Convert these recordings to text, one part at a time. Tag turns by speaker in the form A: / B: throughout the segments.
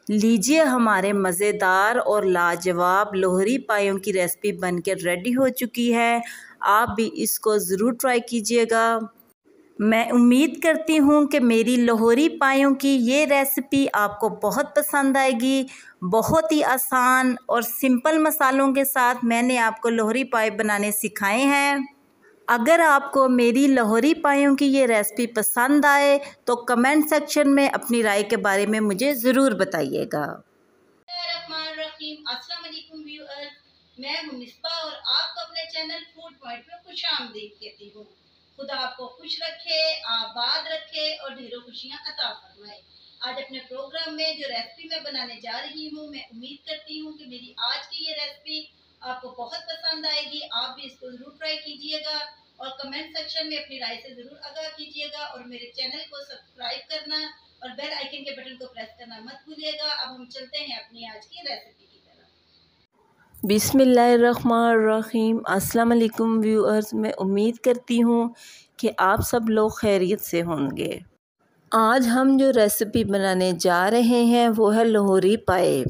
A: लीजिए हमारे मज़ेदार और लाजवाब लोहरी पायों की रेसिपी बनकर रेडी हो चुकी है। आप भी इसको ज़रूर ट्राई कीजिएगा। मैं उम्मीद करती हूँ कि मेरी लोहरी पायों की ये रेसिपी आपको बहुत पसंद आएगी। बहुत ही आसान और सिंपल मसालों के साथ मैंने आपको लोहरी पाए बनाने सिखाए हैं। अगर आपको मेरी लोहरी पायों की ये रेसिपी पसंद आए तो कमेंट सेक्शन में अपनी राय के बारे में मुझे ज़रूर बताइएगा।
B: अस्सलाम वालेकुम व्यूअर्स, मैं हूं मिस्बा और आपको अपने चैनल फूड पॉइंट में खुशामदीद कहती हूँ। खुदा आपको खुश रखे, आबाद रखे और ढेरों खुशियाँ अता फरमाए। आज अपने प्रोग्राम में जो रेसिपी मैं बनाने जा रही हूँ, मैं उम्मीद करती हूँ कि मेरी आज की ये रेसिपी आपको बहुत पसंद आएगी। आप भी इसको ज़रूर ट्राई कीजिएगा और कमेंट सेक्शन में अपनी राय से ज़रूर आगाह कीजिएगा और मेरे चैनल को सब्सक्राइब करना और बेल आइकन के बटन को प्रेस करना मत भूलिएगा। अब हम चलते हैं अपनी आज की रेसिपी की तरफ।
A: बिस्मिल्लाहिर्रहमानिर्रहीम। अस्सलाम वालेकुम व्यूअर्स, मैं उम्मीद करती हूँ कि आप सब लोग खैरियत से होंगे। आज हम जो रेसिपी बनाने जा रहे हैं वो है लोहरी पाए।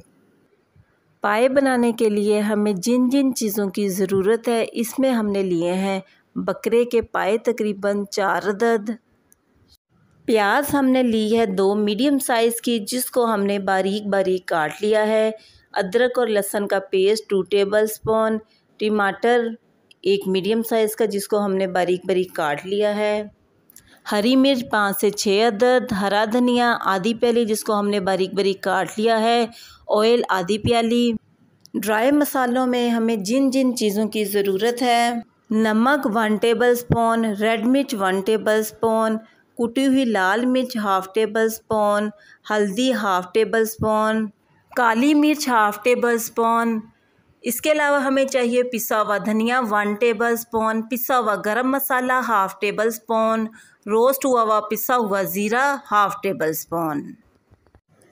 A: पाए बनाने के लिए हमें जिन जिन चीज़ों की ज़रूरत है, इसमें हमने लिए हैं बकरे के पाए तकरीबन 4 अदद। प्याज हमने ली है 2 मीडियम साइज़ की, जिसको हमने बारीक बारीक काट लिया है। अदरक और लहसुन का पेस्ट 2 टेबलस्पून। टमाटर 1 मीडियम साइज़ का, जिसको हमने बारीक बारीक काट लिया है। हरी मिर्च 5 से 6 अदद। हरा धनिया आधी प्याली, जिसको हमने बारीक बारीक काट लिया है। ऑयल आधी प्याली। ड्राई मसालों में हमें जिन जिन चीज़ों की ज़रूरत है, नमक 1 टेबलस्पून, रेड मिर्च 1 टेबलस्पून, कुटी हुई लाल मिर्च 1/2 टेबलस्पून, हल्दी 1/2 टेबलस्पून, काली मिर्च 1/2 टेबलस्पून। इसके अलावा हमें चाहिए पिसा हुआ धनिया 1 टेबलस्पून, पिसा हुआ गरम मसाला 1/2 टेबलस्पून, रोस्ट हुआ पिसा हुआ ज़ीरा 1/2 टेबलस्पून।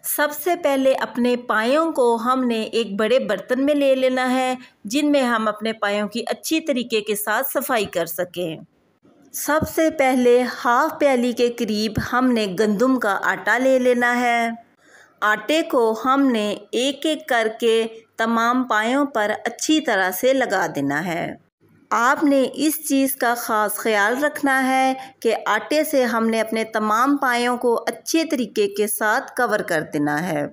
A: सबसे पहले अपने पायों को हमने एक बड़े बर्तन में ले लेना है, जिनमें हम अपने पायों की अच्छी तरीके के साथ सफाई कर सकें। सबसे पहले 1/2 प्याली के करीब हमने गंदम का आटा ले लेना है। आटे को हमने एक एक करके तमाम पायों पर अच्छी तरह से लगा देना है। आपने इस चीज़ का ख़ास ख्याल रखना है कि आटे से हमने अपने तमाम पायों को अच्छे तरीके के साथ कवर कर देना है।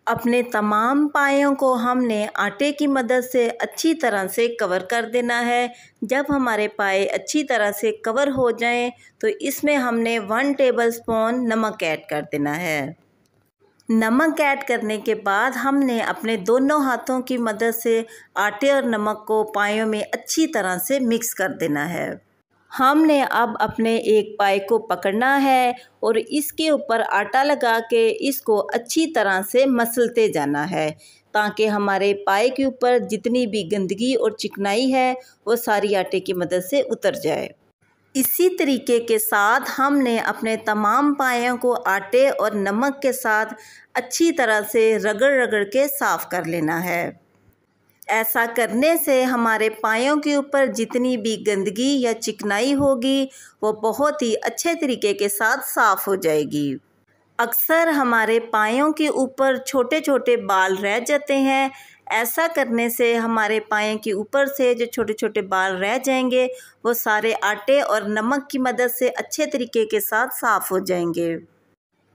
A: अपने तमाम पायों को हमने आटे की मदद से अच्छी तरह से कवर कर देना है। जब हमारे पाए अच्छी तरह से कवर हो जाएं, तो इसमें हमने 1 टेबलस्पून नमक ऐड कर देना है। नमक ऐड करने के बाद हमने अपने दोनों हाथों की मदद से आटे और नमक को पायों में अच्छी तरह से मिक्स कर देना है। हमने अब अपने एक पाए को पकड़ना है और इसके ऊपर आटा लगा के इसको अच्छी तरह से मसलते जाना है, ताकि हमारे पाए के ऊपर जितनी भी गंदगी और चिकनाई है वो सारी आटे की मदद से उतर जाए। इसी तरीके के साथ हमने अपने तमाम पायों को आटे और नमक के साथ अच्छी तरह से रगड़ रगड़ के साफ़ कर लेना है। ऐसा करने से हमारे पायों के ऊपर जितनी भी गंदगी या चिकनाई होगी वो बहुत ही अच्छे तरीके के साथ साफ़ हो जाएगी। अक्सर हमारे पायों के ऊपर छोटे छोटे बाल रह जाते हैं। ऐसा करने से हमारे पायों के ऊपर से जो छोटे छोटे बाल रह जाएंगे वो सारे आटे और नमक की मदद से अच्छे तरीके के साथ साफ़ हो जाएंगे।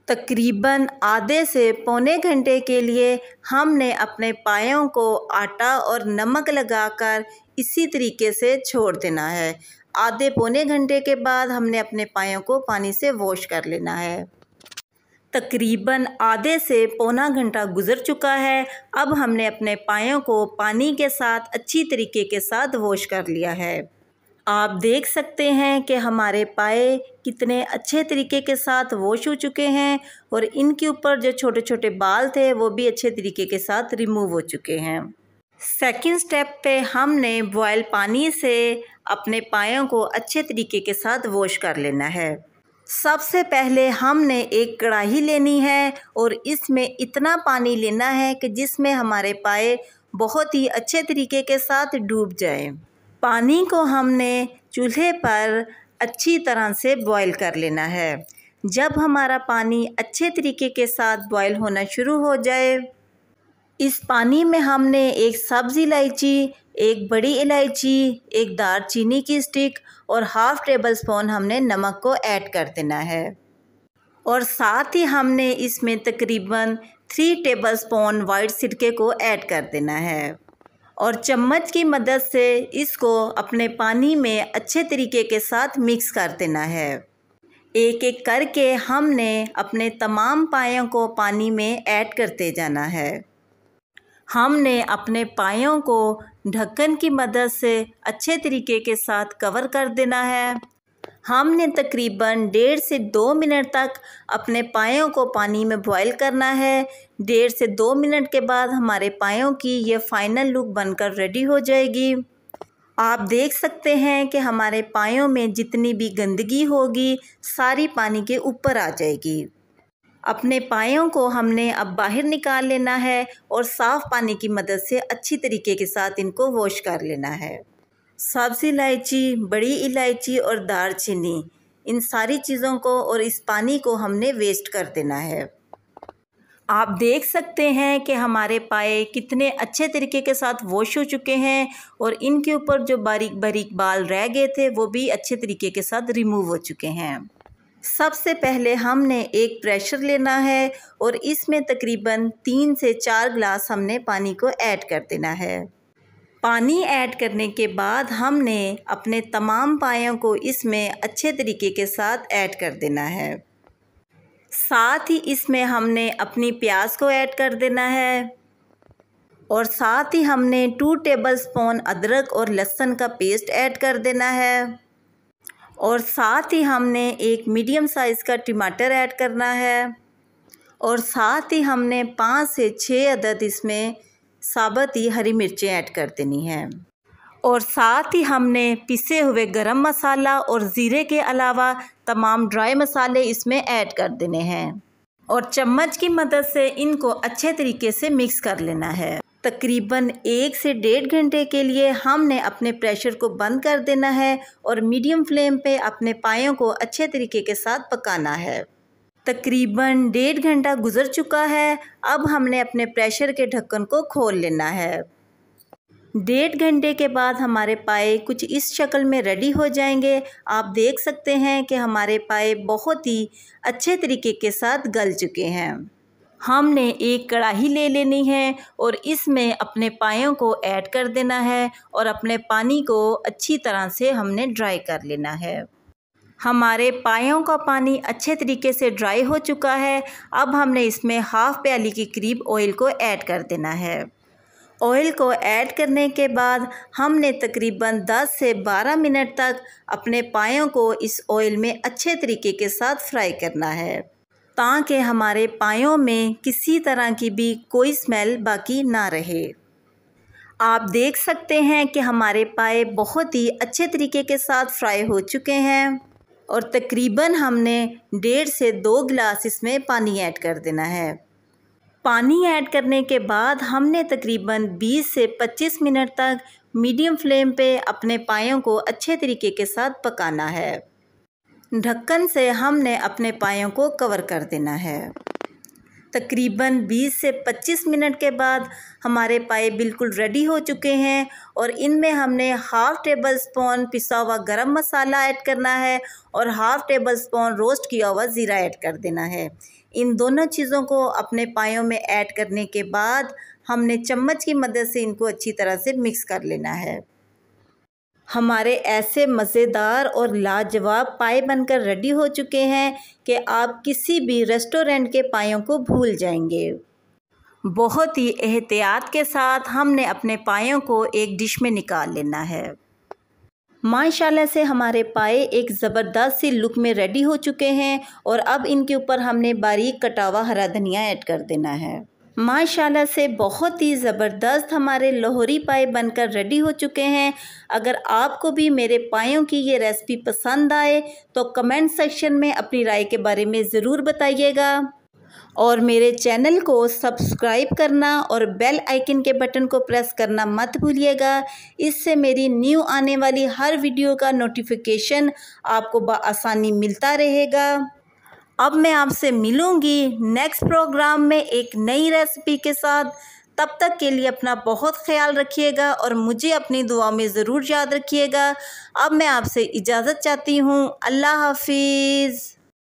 A: तकरीबन आधे से पौने घंटे के लिए हमने अपने पायों को आटा और नमक लगाकर इसी तरीके से छोड़ देना है। आधे पौने घंटे के बाद हमने अपने पायों को पानी से वॉश कर लेना है। तकरीबन आधे से पौना घंटा गुज़र चुका है। अब हमने अपने पायों को पानी के साथ अच्छी तरीके के साथ वॉश कर लिया है। आप देख सकते हैं कि हमारे पाए कितने अच्छे तरीके के साथ वॉश हो चुके हैं और इनके ऊपर जो छोटे छोटे बाल थे वो भी अच्छे तरीके के साथ रिमूव हो चुके हैं। सेकंड स्टेप पे हमने बॉयल पानी से अपने पायों को अच्छे तरीके के साथ वॉश कर लेना है। सबसे पहले हमने एक कढ़ाई लेनी है और इसमें इतना पानी लेना है कि जिसमें हमारे पाए बहुत ही अच्छे तरीके के साथ डूब जाए। पानी को हमने चूल्हे पर अच्छी तरह से बॉईल कर लेना है। जब हमारा पानी अच्छे तरीके के साथ बॉयल होना शुरू हो जाए, इस पानी में हमने एक सब्ज़ इलायची, एक बड़ी इलायची, एक दालचीनी की स्टिक और हाफ़ टेबल स्पून हमने नमक को ऐड कर देना है। और साथ ही हमने इसमें तकरीबन 3 टेबल स्पून वाइट सिरके को ऐड कर देना है और चम्मच की मदद से इसको अपने पानी में अच्छे तरीके के साथ मिक्स कर देना है। एक एक करके हमने अपने तमाम पायों को पानी में ऐड करते जाना है। हमने अपने पायों को ढक्कन की मदद से अच्छे तरीके के साथ कवर कर देना है। हमने तकरीबन 1.5 से 2 मिनट तक अपने पायों को पानी में बॉईल करना है। 1.5 से 2 मिनट के बाद हमारे पायों की ये फ़ाइनल लुक बनकर रेडी हो जाएगी। आप देख सकते हैं कि हमारे पायों में जितनी भी गंदगी होगी सारी पानी के ऊपर आ जाएगी। अपने पायों को हमने अब बाहर निकाल लेना है और साफ़ पानी की मदद से अच्छी तरीके के साथ इनको वॉश कर लेना है। सब्ज़ इलायची, बड़ी इलायची और दालचीनी, इन सारी चीज़ों को और इस पानी को हमने वेस्ट कर देना है। आप देख सकते हैं कि हमारे पाए कितने अच्छे तरीके के साथ वॉश हो चुके हैं और इनके ऊपर जो बारीक बारीक बाल रह गए थे वो भी अच्छे तरीके के साथ रिमूव हो चुके हैं। सबसे पहले हमने एक प्रेशर लेना है और इसमें तकरीबन 3 से 4 गिलास हमने पानी को ऐड कर देना है। पानी ऐड करने के बाद हमने अपने तमाम पायों को इसमें अच्छे तरीके के साथ ऐड कर देना है। साथ ही इसमें हमने अपनी प्याज को ऐड कर देना है और साथ ही हमने 2 टेबल स्पून अदरक और लहसुन का पेस्ट ऐड कर देना है और साथ ही हमने एक मीडियम साइज़ का टमाटर ऐड करना है और साथ ही हमने 5 से 6 अदद इसमें साबुत ही हरी मिर्चें ऐड कर देनी है और साथ ही हमने पिसे हुए गरम मसाला और ज़ीरे के अलावा तमाम ड्राई मसाले इसमें ऐड कर देने हैं और चम्मच की मदद से इनको अच्छे तरीके से मिक्स कर लेना है। तकरीबन 1 से 1.5 घंटे के लिए हमने अपने प्रेशर को बंद कर देना है और मीडियम फ्लेम पे अपने पायों को अच्छे तरीके के साथ पकाना है। तकरीबन 1.5 घंटा गुजर चुका है। अब हमने अपने प्रेशर के ढक्कन को खोल लेना है। 1.5 घंटे के बाद हमारे पाए कुछ इस शक्ल में रेडी हो जाएंगे। आप देख सकते हैं कि हमारे पाए बहुत ही अच्छे तरीके के साथ गल चुके हैं। हमने एक कढ़ाई ले लेनी है और इसमें अपने पायों को ऐड कर देना है और अपने पानी को अच्छी तरह से हमने ड्राई कर लेना है। हमारे पायों का पानी अच्छे तरीके से ड्राई हो चुका है। अब हमने इसमें हाफ़ प्याली के करीब ऑयल को ऐड कर देना है। ऑयल को ऐड करने के बाद हमने तकरीबन 10 से 12 मिनट तक अपने पायों को इस ऑयल में अच्छे तरीके के साथ फ्राई करना है ताकि हमारे पायों में किसी तरह की भी कोई स्मेल बाकी ना रहे। आप देख सकते हैं कि हमारे पाए बहुत ही अच्छे तरीके के साथ फ्राई हो चुके हैं और तकरीबन हमने 1.5 से 2 गिलास इसमें पानी ऐड कर देना है। पानी ऐड करने के बाद हमने तकरीबन 20 से 25 मिनट तक मीडियम फ्लेम पे अपने पायों को अच्छे तरीके के साथ पकाना है। ढक्कन से हमने अपने पायों को कवर कर देना है। तकरीबन 20 से 25 मिनट के बाद हमारे पाए बिल्कुल रेडी हो चुके हैं और इनमें हमने हाफ़ टेबल स्पून पिसा हुआ गरम मसाला ऐड करना है और हाफ़ टेबल स्पून रोस्ट किया हुआ ज़ीरा ऐड कर देना है। इन दोनों चीज़ों को अपने पायों में ऐड करने के बाद हमने चम्मच की मदद से इनको अच्छी तरह से मिक्स कर लेना है। हमारे ऐसे मज़ेदार और लाजवाब पाए बनकर रेडी हो चुके हैं कि आप किसी भी रेस्टोरेंट के पायों को भूल जाएंगे। बहुत ही एहतियात के साथ हमने अपने पायों को एक डिश में निकाल लेना है। माशाल्लाह से हमारे पाए एक ज़बरदस्त सी लुक में रेडी हो चुके हैं और अब इनके ऊपर हमने बारीक कटा हुआ हरा धनिया ऐड कर देना है। माशाल्लाह से बहुत ही ज़बरदस्त हमारे लाहौरी पाए बनकर रेडी हो चुके हैं। अगर आपको भी मेरे पायों की ये रेसिपी पसंद आए तो कमेंट सेक्शन में अपनी राय के बारे में ज़रूर बताइएगा और मेरे चैनल को सब्सक्राइब करना और बेल आइकन के बटन को प्रेस करना मत भूलिएगा। इससे मेरी न्यू आने वाली हर वीडियो का नोटिफिकेशन आपको बआसानी मिलता रहेगा। अब मैं आपसे मिलूँगी नेक्स्ट प्रोग्राम में एक नई रेसिपी के साथ। तब तक के लिए अपना बहुत ख्याल रखिएगा और मुझे अपनी दुआ में ज़रूर याद रखिएगा। अब मैं आपसे इजाज़त चाहती हूँ। अल्लाह हाफिज़।